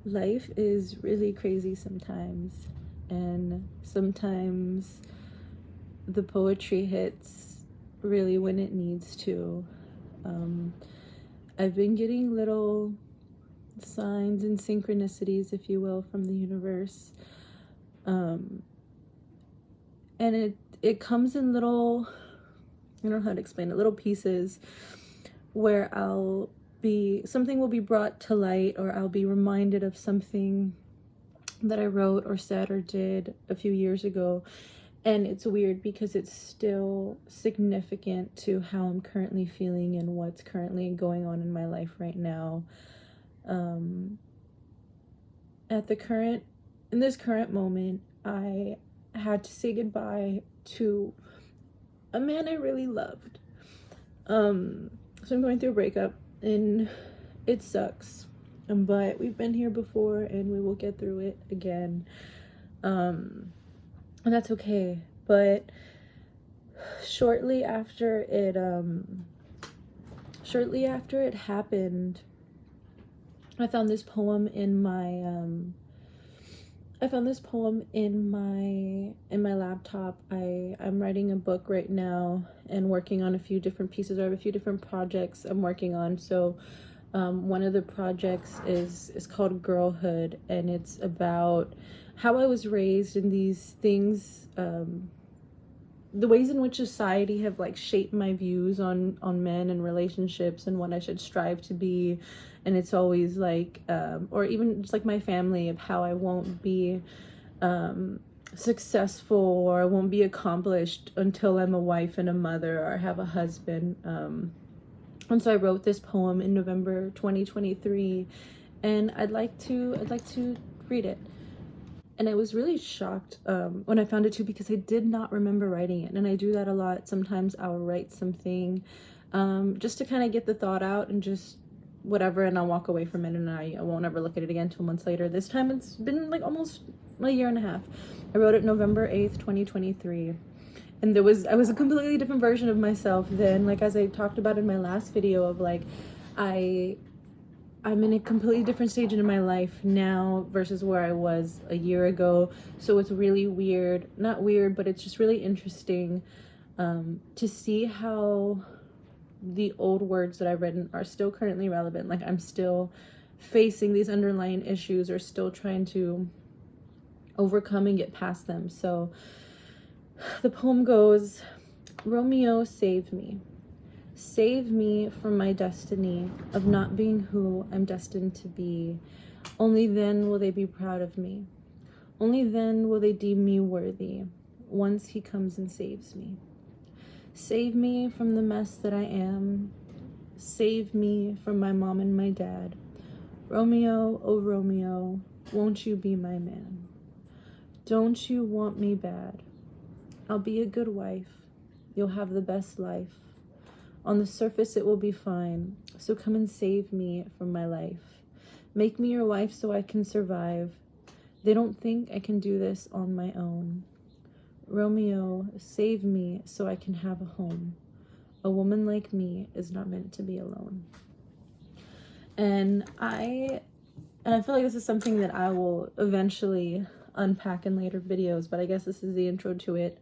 Life is really crazy sometimes, and sometimes the poetry hits really when it needs to. Um, I've been getting little signs and synchronicities, if you will, from the universe. And it comes in little, I don't know how to explain it, little pieces where something will be brought to light, or I'll be reminded of something that I wrote or said or did a few years ago. And it's weird because it's still significant to how I'm currently feeling and what's currently going on in my life right now. In this current moment, I had to say goodbye to a man I really loved. So I'm going through a breakup, and it sucks, but we've been here before and we will get through it again. And that's okay. But shortly after it happened, I found this poem in my laptop. I'm writing a book right now and working on a few different pieces. I have a few different projects I'm working on. So one of the projects is called Girlhood, and it's about how I was raised in these things, the ways in which society have like shaped my views on men and relationships and what I should strive to be. And it's always like, or even just like my family, of how I won't be successful, or I won't be accomplished until I'm a wife and a mother or have a husband. And so I wrote this poem in November 2023, and I'd like to read it. And I was really shocked when I found it too, because I did not remember writing it. And I do that a lot. Sometimes I'll write something just to kind of get the thought out and just whatever, and I'll walk away from it, and I won't ever look at it again until months later. This time it's been like almost a year and a half. I wrote it November 8th, 2023. And I was a completely different version of myself then. Like, as I talked about in my last video, of like, I'm in a completely different stage in my life now versus where I was a year ago. So it's really weird, not weird, but it's just really interesting to see how the old words that I've written are still currently relevant. Like, I'm still facing these underlying issues, or still trying to overcome and get past them. So the poem goes, Romeo, save me. Save me from my destiny of not being who I'm destined to be. Only then will they be proud of me. Only then will they deem me worthy, once he comes and saves me. Save me from the mess that I am. Save me from my mom and my dad. Romeo, oh Romeo, won't you be my man? Don't you want me bad? I'll be a good wife. You'll have the best life. On the surface it will be fine, so come and save me from my life. Make me your wife so I can survive. They don't think I can do this on my own. Romeo, save me so I can have a home. A woman like me is not meant to be alone. And I feel like this is something that I will eventually unpack in later videos, but I guess this is the intro to it.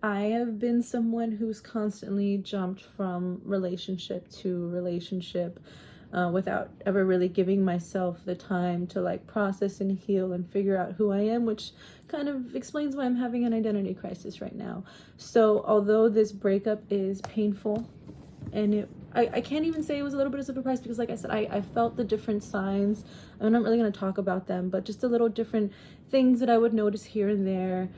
I have been someone who's constantly jumped from relationship to relationship without ever really giving myself the time to like process and heal and figure out who I am, which kind of explains why I'm having an identity crisis right now. So although this breakup is painful, and I can't even say it was a little bit of a surprise, because like I said, I felt the different signs. I'm not really going to talk about them, but just a little different things that I would notice here and there,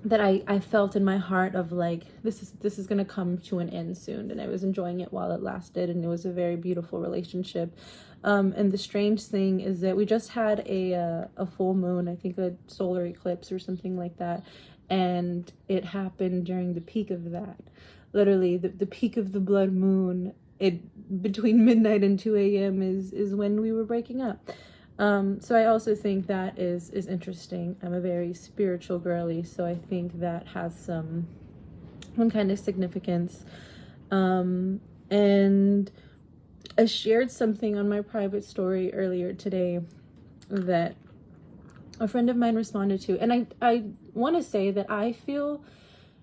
that I felt in my heart of like, this is going to come to an end soon. And I was enjoying it while it lasted, and it was a very beautiful relationship. And the strange thing is that we just had a full moon, I think a solar eclipse or something like that, and it happened during the peak of that. Literally the peak of the blood moon, between midnight and 2 a.m. is when we were breaking up. So I also think that is interesting. I'm a very spiritual girly, so I think that has some kind of significance. And I shared something on my private story earlier today that a friend of mine responded to. And I want to say that I feel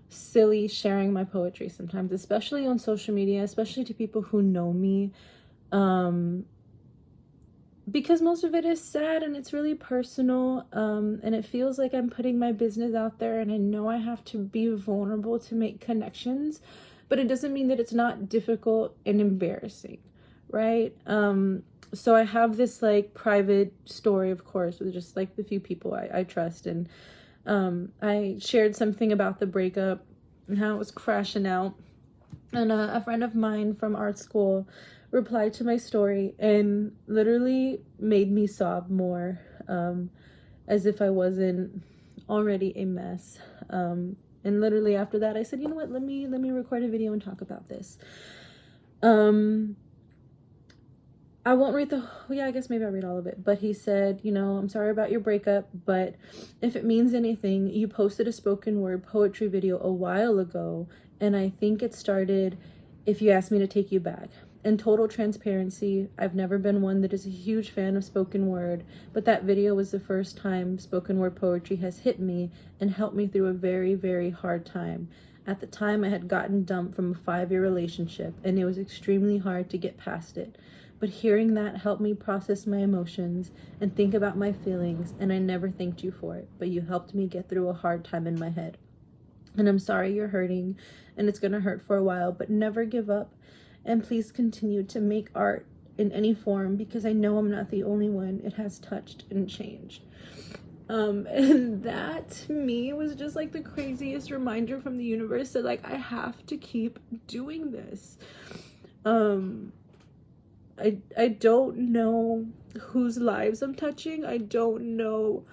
silly sharing my poetry sometimes, especially on social media, especially to people who know me. Because most of it is sad and it's really personal, and it feels like I'm putting my business out there, and I know I have to be vulnerable to make connections, but it doesn't mean that it's not difficult and embarrassing, right? So I have this like private story, of course, with just like the few people I trust, and I shared something about the breakup and how it was crashing out, and a friend of mine from art school replied to my story and literally made me sob more, as if I wasn't already a mess. And literally after that, I said, you know what, let me record a video and talk about this. I won't read I guess maybe I'll read all of it. But he said, you know, I'm sorry about your breakup, but if it means anything, you posted a spoken word poetry video a while ago, and I think it started, if you asked me to take you back. In total transparency, I've never been one that is a huge fan of spoken word, but that video was the first time spoken word poetry has hit me and helped me through a very, very hard time. At the time, I had gotten dumped from a 5-year relationship, and it was extremely hard to get past it. But hearing that helped me process my emotions and think about my feelings, and I never thanked you for it, but you helped me get through a hard time in my head. And I'm sorry you're hurting, and it's gonna hurt for a while, but never give up. And please continue to make art in any form, because I know I'm not the only one it has touched and changed. And that to me was just like the craziest reminder from the universe that like I have to keep doing this. I don't know whose lives I'm touching. I don't know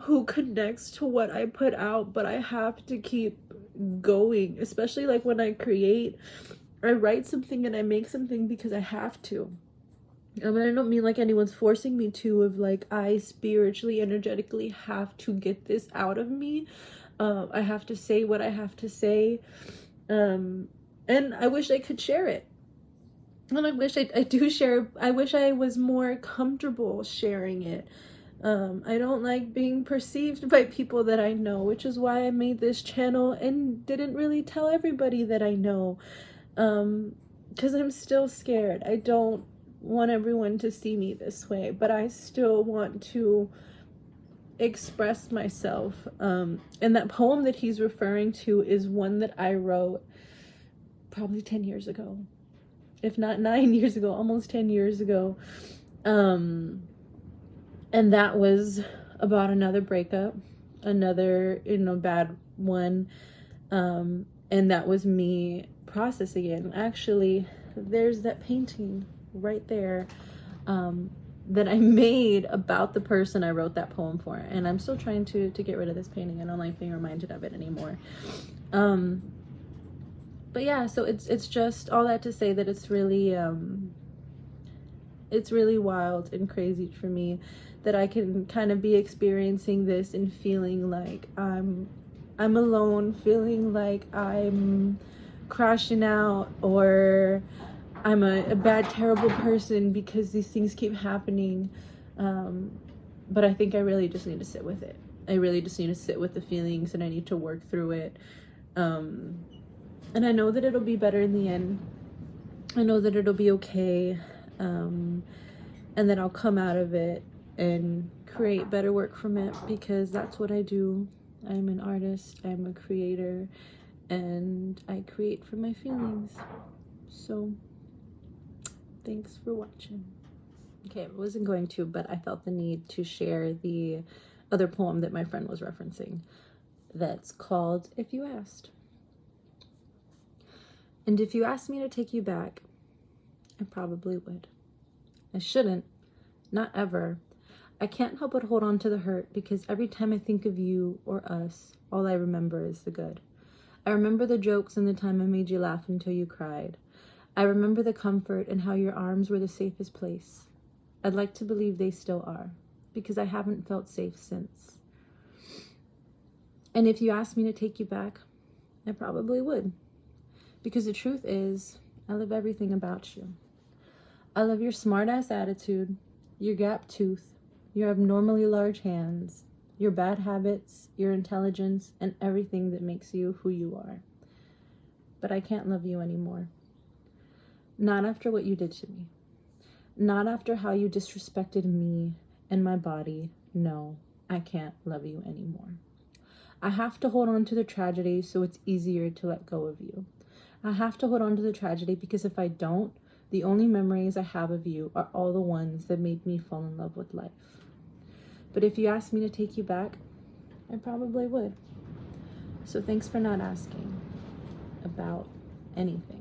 who connects to what I put out, but I have to keep going, especially like when I create. I write something and I make something because I have to. I mean, I don't mean like anyone's forcing me to, of like I spiritually, energetically have to get this out of me. I have to say what I have to say. And I wish I could share it. And I wish I do share. I wish I was more comfortable sharing it. I don't like being perceived by people that I know, which is why I made this channel and didn't really tell everybody that I know. Because I'm still scared. I don't want everyone to see me this way, but I still want to express myself. And that poem that he's referring to is one that I wrote probably 10 years ago, if not 9 years ago, almost 10 years ago. And that was about another breakup, another, bad one. And that was me processing it. And actually, there's that painting right there that I made about the person I wrote that poem for. And I'm still trying to get rid of this painting. I don't like being reminded of it anymore. But yeah, so it's just all that to say that it's really wild and crazy for me that I can kind of be experiencing this and feeling like I'm alone, feeling like I'm crashing out, or I'm a bad, terrible person because these things keep happening. But I think I really just need to sit with it. I really just need to sit with the feelings, and I need to work through it. And I know that it'll be better in the end. I know that it'll be okay. And that I'll come out of it and create better work from it, because that's what I do. I'm an artist, I'm a creator, and I create from my feelings. So thanks for watching. Okay, I wasn't going to, but I felt the need to share the other poem that my friend was referencing, that's called If You Asked. And if you asked me to take you back, I probably would. I shouldn't, not ever. I can't help but hold on to the hurt, because every time I think of you or us, all I remember is the good. I remember the jokes and the time I made you laugh until you cried. I remember the comfort and how your arms were the safest place. I'd like to believe they still are, because I haven't felt safe since. And if you asked me to take you back, I probably would. Because the truth is, I love everything about you. I love your smart-ass attitude, your gap tooth, your abnormally large hands, your bad habits, your intelligence, and everything that makes you who you are. But I can't love you anymore. Not after what you did to me. Not after how you disrespected me and my body. No, I can't love you anymore. I have to hold on to the tragedy so it's easier to let go of you. I have to hold on to the tragedy because if I don't, the only memories I have of you are all the ones that made me fall in love with life. But if you asked me to take you back, I probably would. So thanks for not asking about anything.